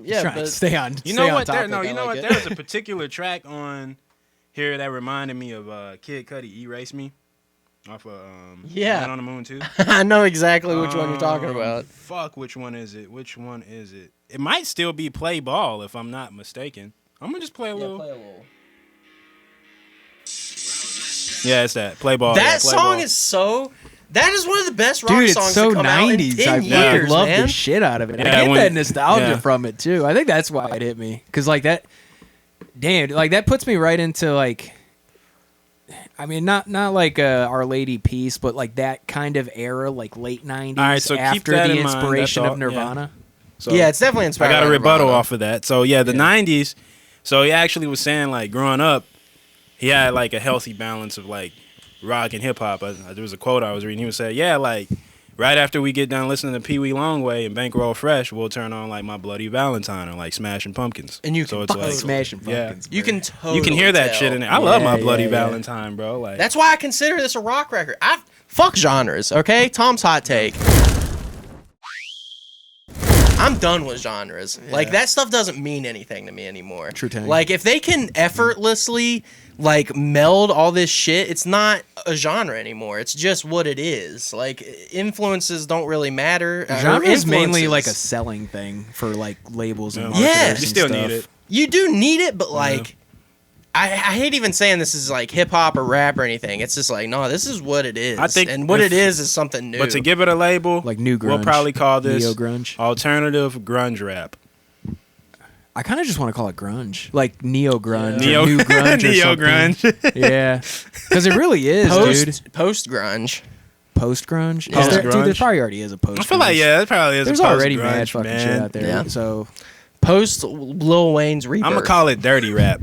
He's trying to stay on. You know what? Topic. You know I what? like it. There's a particular track on here that reminded me of Kid Cudi, "Erase Me," off of Yeah. Man on the Moon too. I know exactly which one you're talking about. Fuck, which one is it? It might still be Play Ball if I'm not mistaken. I'm gonna just play a little. Yeah, it's that Play Ball. That yeah, Play song Ball. is so. That is one of the best rock Dude, songs it's so to come out in 90s. 10 I years, love man. the shit out of it. Yeah, I get when- that nostalgia yeah. from it too. I think that's why it hit me. Cause like that, damn, like that puts me right into like, I mean, not like Our Lady Peace, but like that kind of era, like late 90s. All right, so keep after that the in mind. inspiration That's of all- Nirvana. So Yeah, it's definitely I inspired. got a by rebuttal Nirvana. off of that. So yeah, the '90s. So he actually was saying like growing up, he had like a healthy balance of like rock and hip hop. There was a quote I was reading. He was saying, yeah, like right after we get done listening to Pee Wee Longway and Bankroll Fresh, we'll turn on like My Bloody Valentine or like Smashing Pumpkins. And you so can it's fucking like Smashing yeah. Pumpkins. You can totally you can hear that tell. shit in it. I love My Yeah, Bloody yeah. Valentine, bro. Like That's why I consider this a rock record. Fuck genres, okay? Tom's hot take. I'm done with genres. Like that stuff doesn't mean anything to me anymore. True thing. Like if they can effortlessly like meld all this shit, it's not a genre anymore. It's just what it is. Like influences don't really matter. Genre is mainly Influences. like a selling thing for like labels and Yeah. marketers Yeah. and you still stuff. need it. You do need it, but like I hate even saying this is like hip hop or rap or anything. It's just like, no, this is what it is. I think and what if- it is something new. But to give it a label, Like new grunge. we'll probably call this neo-grunge. alternative grunge rap. I kind of just want to call it grunge, like neo grunge, Neo- or new grunge, or Neo something. grunge. Yeah, because it really is, dude. post grunge. Post grunge. Yeah. Dude, there Post-grunge? probably already is a post. I feel like yeah, it probably is. There's a already post-grunge, mad fucking man. shit out there. Yeah. So Post Lil Wayne's Rebirth. I'm gonna call it dirty rap.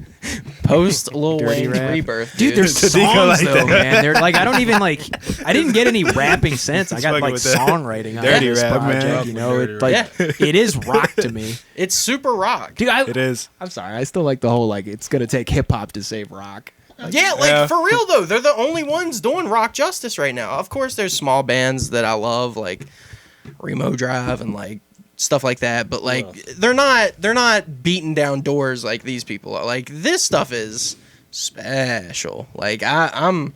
Post Lil Dirty Wayne's rap. Rebirth. Dude, there's To songs Deco like though, that. man. They're like I don't even like. I didn't get any rapping sense. I Just got fucking like with that. songwriting on Dirty this rap, man. project. You know, Dirty it like rap. it is rock to me, It's super rock. dude. It is. I'm sorry. I still like the whole like it's gonna take hip hop to save rock. Yeah, like Yeah. for real though, they're the only ones doing rock justice right now. Of course, there's small bands that I love, like Remo Drive and like stuff like that. But like, they're not beating down doors like these people are. Like this stuff is special. Like I'm.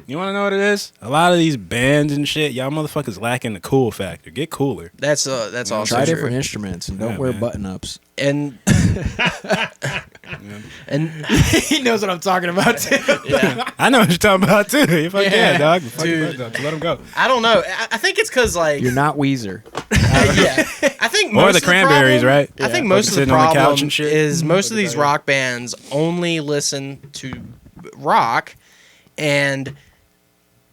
You want to know what it is? A lot of these bands and shit, y'all motherfuckers lacking the cool factor. Get cooler. That's also Try true. different instruments and don't Yeah, wear man. button ups. And and He knows what I'm talking about too. yeah. I know what you're talking about too. You fuck yeah, dog. Fuck Dude. your button up. Let them go. I don't know. I think it's because like You're not Weezer. yeah. I think most Or of the Cranberries, problem- right? I think Fucking most of the sitting on the couch problem and shit. is most of these rock bands only listen to rock, and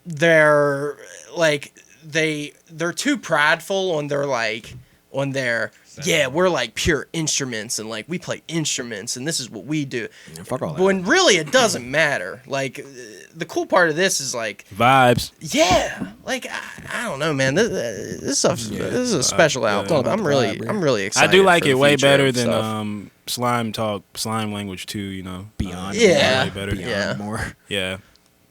they're like they're too prideful on their yeah, we're like pure instruments and like we play instruments and this is what we do. Fuck all that. When really it doesn't matter. Like the cool part of this is like Vibes. yeah, like I don't know, man. This stuff. This is a special album. I'm really excited. I do like for it the way future better of than stuff. slime language too. You know, Beyond. Yeah. way better. Yeah. More. Yeah.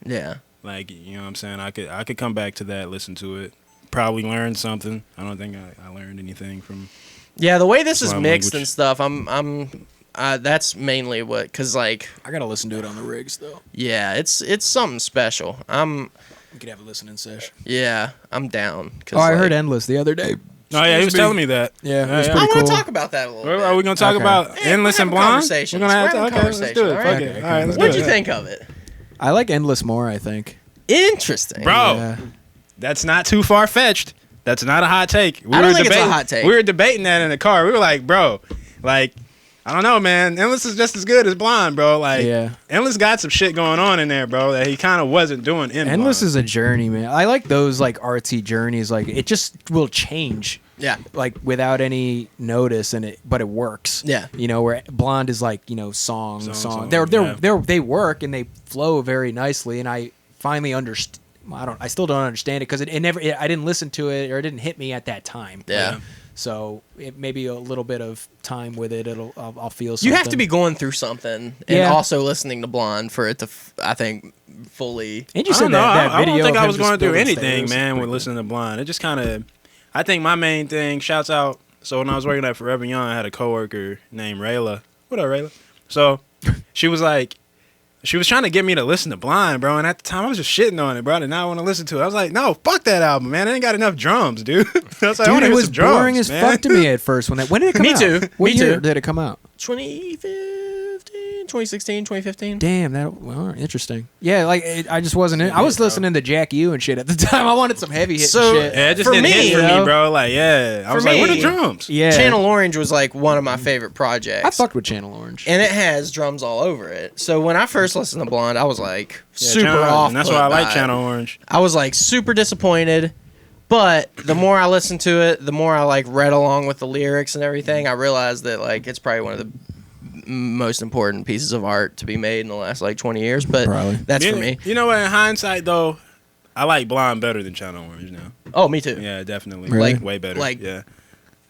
Yeah. Like, you know what I'm saying? I could come back to that, listen to it, probably learn something. I don't think I learned anything from. Yeah, the way this is Slime mixed language. and stuff, I'm that's mainly what, cause like, I gotta listen to it on the rigs though. yeah, it's something special. We could have a listening session. Yeah, I'm down. 'Cause, Oh, I heard like, Endless the other day. Oh yeah, he was telling me that. Yeah, it was I pretty want to cool. talk about that a little bit. Are we gonna talk Okay. about Yeah, Endless we're and having Blonde? conversations. We're gonna have We're to. having Okay, let's do it. conversations, Fuck alright? it. All right, let's What'd do you it. think of it? I like Endless more. I think. Interesting. Bro, Yeah. that's not too far fetched. That's not a hot take. I don't think it's a hot take. We were debating that in the car. We were like, bro, like, I don't know, man. Endless is just as good as Blonde, bro. Like, Yeah. Endless got some shit going on in there, bro, that he kind of wasn't doing in Endless Blonde. is a journey, man. I like those like artsy journeys. Like it just will change. Yeah. Like without any notice, but it works. Yeah. You know, where Blonde is like, you know, song. Song, They work and they flow very nicely. And I finally understand. I still don't understand it because I didn't listen to it or it didn't hit me at that time. Yeah. So maybe a little bit of time with it, I'll feel something. You have to be going through something and also listening to Blonde for it to, I think, fully. And you I said don't know. that I video don't think of I him was just going through building anything, stairs. man, with listening to Blonde. It just kind of, I think my main thing, shouts out. So when I was working at Forever Young, I had a coworker named Rayla. What up, Rayla? So she was like, she was trying to get me to listen to Blind, bro. And at the time, I was just shitting on it, bro. I did not want to listen to it. I was like, no, fuck that album, man. It ain't got enough drums, dude. I was like, I Dude, wanna it hear was some drums, boring as man. fuck to me at first. When did it come Me out? too. What Me year too. did it come out? 2015, 2016, 2015. Damn, interesting. Yeah, like I just wasn't. I was listening to Jack U and shit at the time. I wanted some heavy hitting So- shit. Yeah, it just For didn't hit me, for you me, know? bro. Like, yeah. I For was like, where the me, drums? Yeah, Channel Orange was like one of my favorite projects. I fucked with Channel Orange. And it has drums all over it. So when I first listened to Blonde, I was like Yeah, super Channel Orange, off. and that's why I like Channel Orange. I was like super disappointed. But the more I listened to it, the more I like read along with the lyrics and everything, I realized that like it's probably one of the most important pieces of art to be made in the last like 20 years. But Probably. that's for me. You know what? In hindsight, though, I like Blonde better than Channel Orange now. Oh, me too. Yeah, definitely. Really? Like, way better. Like, yeah.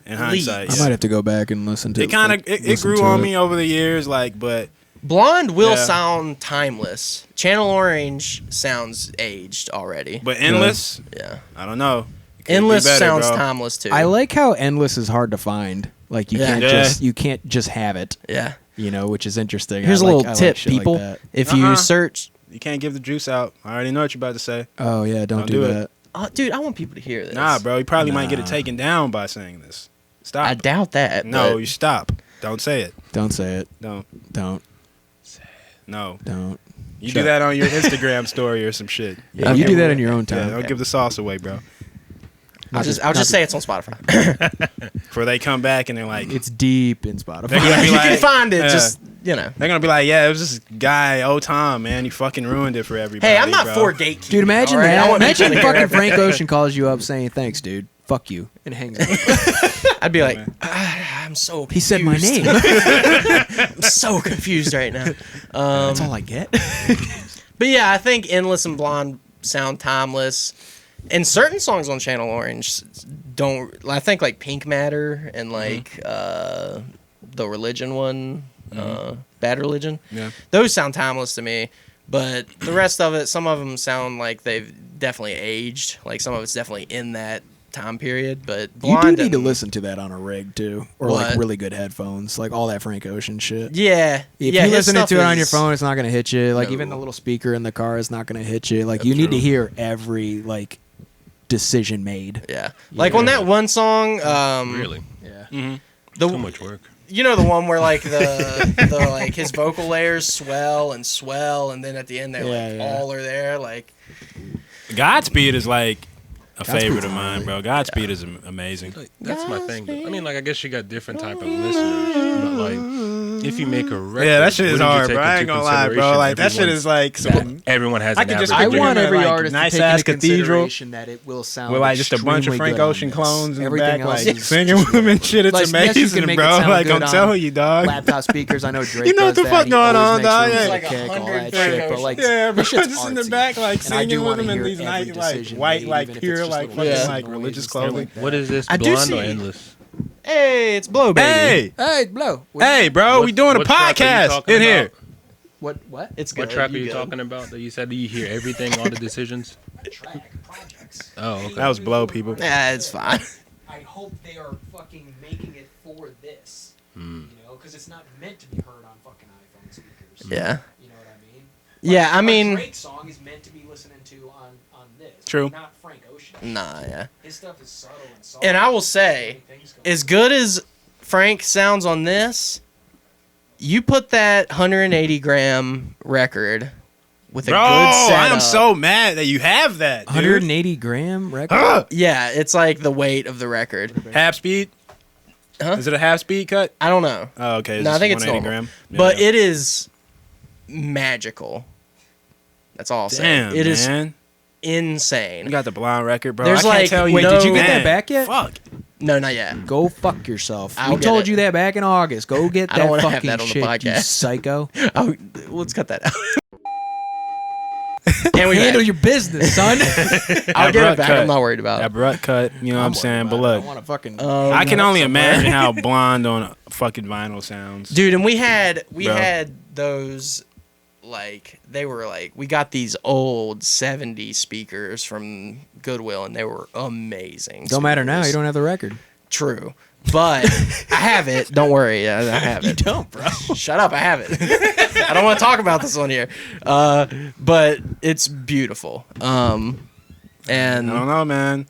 In leads. hindsight, I yeah. might have to go back and listen to It kind of like, it listen grew to on it. me over the years, like, but Blonde will Yeah. sound timeless. Channel Orange sounds aged already. Endless, Yeah. I don't know. It could Endless be better, sounds bro. timeless too. I like how Endless is hard to find. Like you Yeah. can't Yeah. you can't just have it. Yeah. You know, which is interesting. Here's I a like- little I like tip, shit like people. that. If Uh-huh. you search, You can't give the juice out. I already know what you're about to say. Oh yeah, don't do do it. that. oh, dude, I want people to hear this. Nah, bro. You probably might get it Nah. taken down by saying this. Stop. I doubt that. No, but you stop. Don't say it. Don't say it. Don't. Don't. No. Don't. You Shut do that on your Instagram story or some shit. Yeah, Okay. you do that in your own Yeah, time. don't give the sauce away, bro. I'll just say it's on Spotify. Before they come back and they're like, It's deep in Spotify. They're gonna be you can like, find it. yeah. Just you know. they're gonna be like, yeah, it was this guy, old Tom, man. You fucking ruined it for everybody. Hey, I'm not bro. for gatekeeping. Dude, imagine all right? I that. want Imagine people to hear fucking everything. Frank Ocean calls you up saying, "Thanks, dude. Fuck you," and hangs up. I'd be like, man. I'm so. He said my confused. name. I'm so confused right now. That's all I get. But yeah, I think Endless and Blonde sound timeless. And certain songs on Channel Orange don't. I think like Pink Matter and like the Religion one, Bad Religion. Yeah. Those sound timeless to me. But the rest of it, some of them sound like they've definitely aged. Like some of it's definitely in that time period. But You Blonde do need to and- listen to that on a rig too, or like What? really good headphones, like all that Frank Ocean shit. Yeah. If yeah, you his listen to stuff it on your is- phone, it's not gonna hit you. Like even No. the little speaker in the car is not gonna hit you. Like That's you need to true. hear every like decision made. Yeah. Like on that one song, Really? Yeah. the Too much work. you know the one where like the like his vocal layers swell, and then at the end they Yeah, yeah. all are there. Like Godspeed is like a Godspeed's favorite of mine, amazing. bro. Godspeed is amazing. Like, that's my thing. Though. I mean, like I guess you got different type of listeners, but like if you make a record, Yeah, that shit is wouldn't you hard, take bro. I into ain't gonna lie, bro. consideration Like that shit everyone's- is like some. Everyone has. I an could just average I picture want him in, every like, artist nice to take ass into cathedral consideration that it will sound with like just a bunch of extremely Frank good on Ocean this. clones in the Everything back, else like is singing with them and shit. It's Like, yes, you can amazing, make bro. it sound Like good I'm on telling you, dog. laptop speakers. I know Drake You know what does the that. fuck He going always on, makes dog? music Yeah. Like kick, all 100 that Frank shit, but Ocean. like Yeah, bro. this shit's Just in the artsy. back, like And I do singing with wanna them in hear these every nice, like decision white, made, like even if pure, it's just like little fucking Yeah. like noise religious and stuff clothing. like that. What is this? I do Blonde see- or endless? hey, it's Blow Baby. Hey, Hey, blow. hey, bro. We doing a what track are you podcast talking in here. about? What? It's What good. track are You you good. talking about that you said you hear everything, all the decisions? Track projects. Oh, okay. That was blow, people. Yeah, it's fine. I hope they are fucking making it for this. You know, because it's not meant to be heard on fucking iPhone speakers. Yeah. You know what I mean? Yeah, I a mean, Drake song is meant to be listening to on this. True. Not Frank Ocean. nah, yeah. His stuff is subtle and soft. And I will say, Things going as good as Frank sounds on this, you put that 180 gram record with a Bro, good setup. I am so mad that you have that, dude. 180 gram record. Ugh. Yeah, it's like the weight of the record. Half speed? Huh? Is it a half speed cut? I don't know, Oh, okay. No, I think it's 180 normal. gram. but Yeah. it is magical. That's all I'll say. Damn, It is man. insane. You got the blonde record, bro. There's I can't like- tell you. wait, did you get that Man, back yet? Fuck. No, not yet. Go fuck yourself. I'll We get told it. you that back in August. Go get I don't that wanna have fucking that on the shit, you podcast. psycho. Oh, let's cut that out. And we handle your business, son. I'll get it back. cut. I'm not worried about it. Abrupt cut. You know what I'm saying? But I look, want to fucking. I can only imagine how blonde on fucking vinyl sounds. Dude, and we had Bro. those, like, they were like, we got these old 70s speakers from Goodwill, and they were amazing. Don't matter now. speakers. You don't have the record. True. But I have it. Don't worry. I have it. You don't, bro. Shut up. I have it. I don't want to talk about this one here. But it's beautiful. And I don't know, man.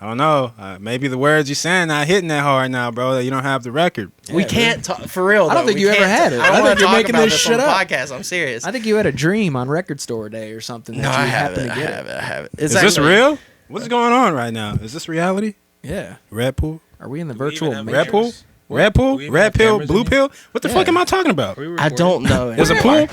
I don't know. Maybe the words you're saying not hitting that hard now, bro. That you don't have the record. we can't talk for real. I don't though. think We you ever can't had ta- it. I I don't think want to you're talk making about this this shit on the up. podcast. I'm serious. I think you had a dream on Record Store Day or something. No, That I you have it. happened I to get have it. I have it. It's Is this actually- real? What's going on right now? Is this reality? Yeah. Red pool? Are we in the Do we even virtual have matrix? Red pool? What? Red pool? Do we even Red have pill? cameras Blue in here? pill? What the fuck am I talking about? I don't know. Is a pool?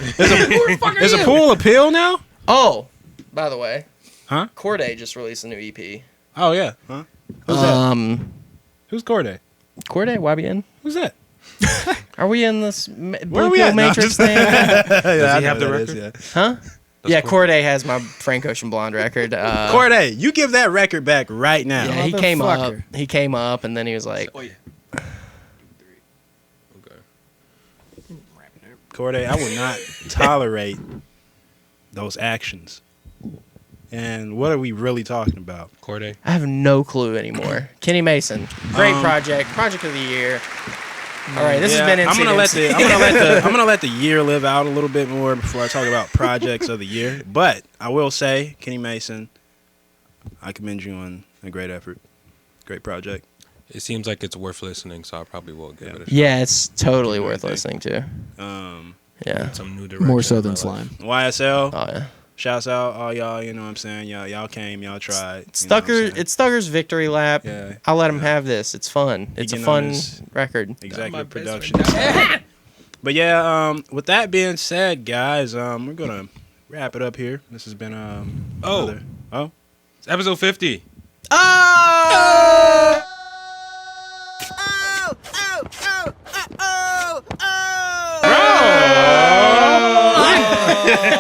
Is a pool a pill now? Oh, by the way, Huh? Corday just released a new EP. Oh yeah. Huh? Who's that? Who's Corday? Corday, YBN. Who's that? Are we in this Where are Blue we Pill at? No, Matrix just- thing? Does he have the record? Huh? Yeah, cool. Corday has my Frank Ocean Blonde record. Corday, you give that record back right now. Yeah, he came up. Motherfucker. He came up, and then he was like, Oh, yeah. Okay. Corday, I will not tolerate those actions. And what are we really talking about? Corday. I have no clue anymore. Kenny Mason, great Um, project of the year. All right, this has been I'm gonna let NCDMC. I'm gonna let the year live out a little bit more before I talk about projects of the year. But I will say, Kenny Mason, I commend you on a great effort, great project. It seems like it's worth listening, so I probably will give it a shot. Yeah, it's totally worth listening to. Yeah. Some new direction. More so in than my slime. YSL, Oh yeah. shouts out all y'all. You know what I'm saying? Y'all came, y'all tried. It's you know what I'm Stucker. saying? It's Stucker's victory lap. Yeah. I'll let him have this. It's fun. It's a getting on fun this. record. my Executive best production. But yeah, with that being said, guys, we're gonna wrap it up here. This has been Oh. It's episode 50. Oh!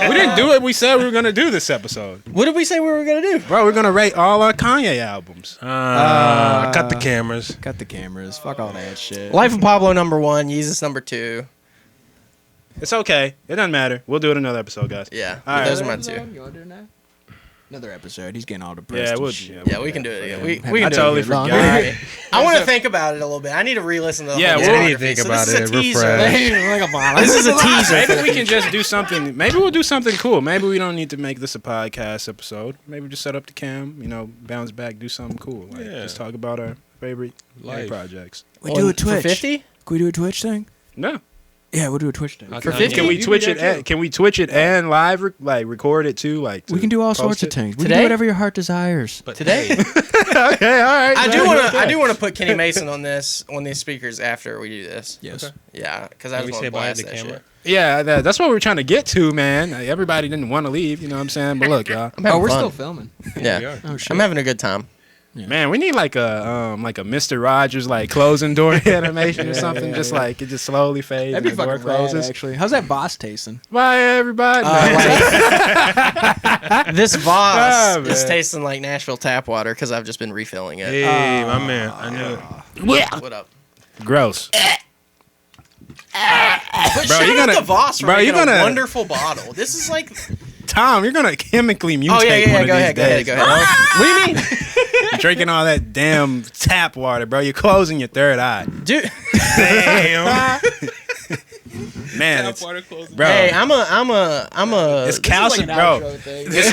we didn't do it. We said we were gonna do this episode, What did we say we were gonna do? bro. We're gonna rate all our Kanye albums. Cut the cameras. Cut the cameras. Fuck all that shit. Life of Pablo #1, Yeezus #2. It's okay. It doesn't matter. We'll do it another episode, guys. Yeah, All right. those are my two. You want to do it now? Another episode. He's getting all depressed. Yeah, and we'll. shit. Yeah, we can do it again. We I can do totally it again. forgot. All right. I want to think about it a little bit. I need to re-listen to the Yeah, whole we'll- I need to discography. think So about this is it, a teaser. refresh. This is a teaser. Maybe we can just do something. Maybe we'll do something cool. Maybe we don't need to make this a podcast episode. Maybe just set up the cam. You know, bounce back, do something cool. Like, Yeah. just talk about our favorite Life. projects. We do a Twitch. For 50? Can we do a Twitch thing? No. Yeah, we'll do a Twitch thing. For 50? Can we Twitch it? Can we Twitch it and live record it too? Like We can do all post sorts of it? things. We can Today? do whatever your heart desires. But Today? Okay, all right. I do want to put Kenny Mason on these speakers after we do this. Yes. Yeah, because I Can we just say want to bye blast to the that camera? shit. Yeah, that's what we're trying to get to, man. Like, everybody didn't want to leave, you know what I'm saying? But look, y'all, I'm having we're fun. still filming. Yeah, we are. Oh shit. I'm having a good time. man, we need like a Mr. Rogers like closing door animation or something. yeah, just yeah. like it just slowly fades. That'd be and the door fucking rad, closes. actually. How's that boss tasting? Bye, everybody. This Voss Oh, is man. tasting like Nashville tap water because I've just been refilling it. Hey, my man. I knew it. What up? Gross. But Bro, shout you're out gonna- to Voss for bro, making you're a gonna- wonderful bottle. This is like, Tom, you're gonna chemically mutate oh yeah, one of go these ahead, days. go ahead. What do you mean, You're drinking all that damn tap water, bro. You're closing your third eye. dude? Damn. Man, it's, bro. Hey, I'm a. It's calcifying,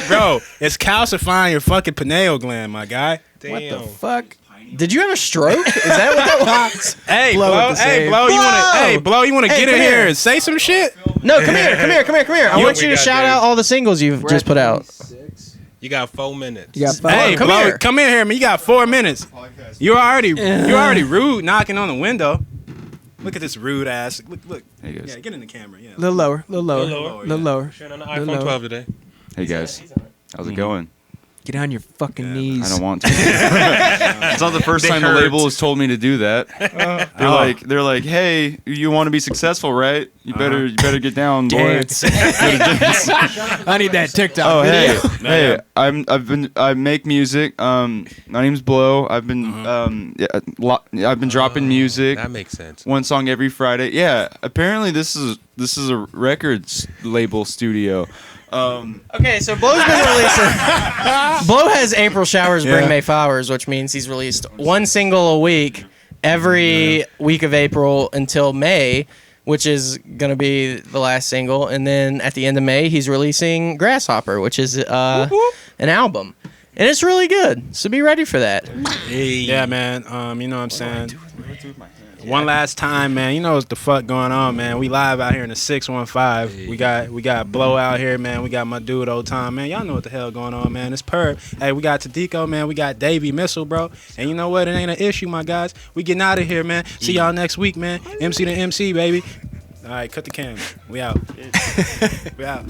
bro. It's calcifying your fucking pineal gland, my guy. Damn. What the fuck? Did you have a stroke? Is that what that was? Hey, Blow Blow. with the Hey, save. Blow. You wanna? Blow! Hey, Blow. You wanna Hey, get in come here here. and say some shit? No, come here. I want you to got shout this. out all the singles you've just put out. You got 4 minutes. You got five. Hey, come Blow. here. Come in here, man. You got 4 minutes. You're already rude knocking on the window. Look at this rude ass. Look. Hey guys. Yeah, get in the camera. Yeah. A little lower. A little lower. Little lower, A little lower. Sharing on the Little iPhone lower. 12 today. Hey guys, how's it going? Get on your fucking knees. I don't want to. It's not the first time the label has told me to do that. They're like, hey, you want to be successful, right? You better get down, boy. Dance. I need that TikTok video. Hey, I make music. My name's Blow. I've been dropping music. That makes sense. One song every Friday. Yeah, apparently this is a records label studio. Okay, so Blow's been releasing. Blow has April Showers Bring May Flowers, which means he's released one single a week every week of April until May, which is going to be the last single. And then at the end of May, he's releasing Grasshopper, which is an album. And it's really good, so be ready for that. Yeah, man. You know what I'm saying? One last time, man. You know what the fuck going on, man. We live out here in the 615. We got Blow out here, man. We got my dude Old Time, man. Y'all know what the hell going on, man. It's Perp. Hey, we got Tadico, man. We got Davey Missile, bro. And you know what? It ain't an issue, my guys. We getting out of here, man. See y'all next week, man. MC to MC, baby. All right, cut the camera. We out. We out.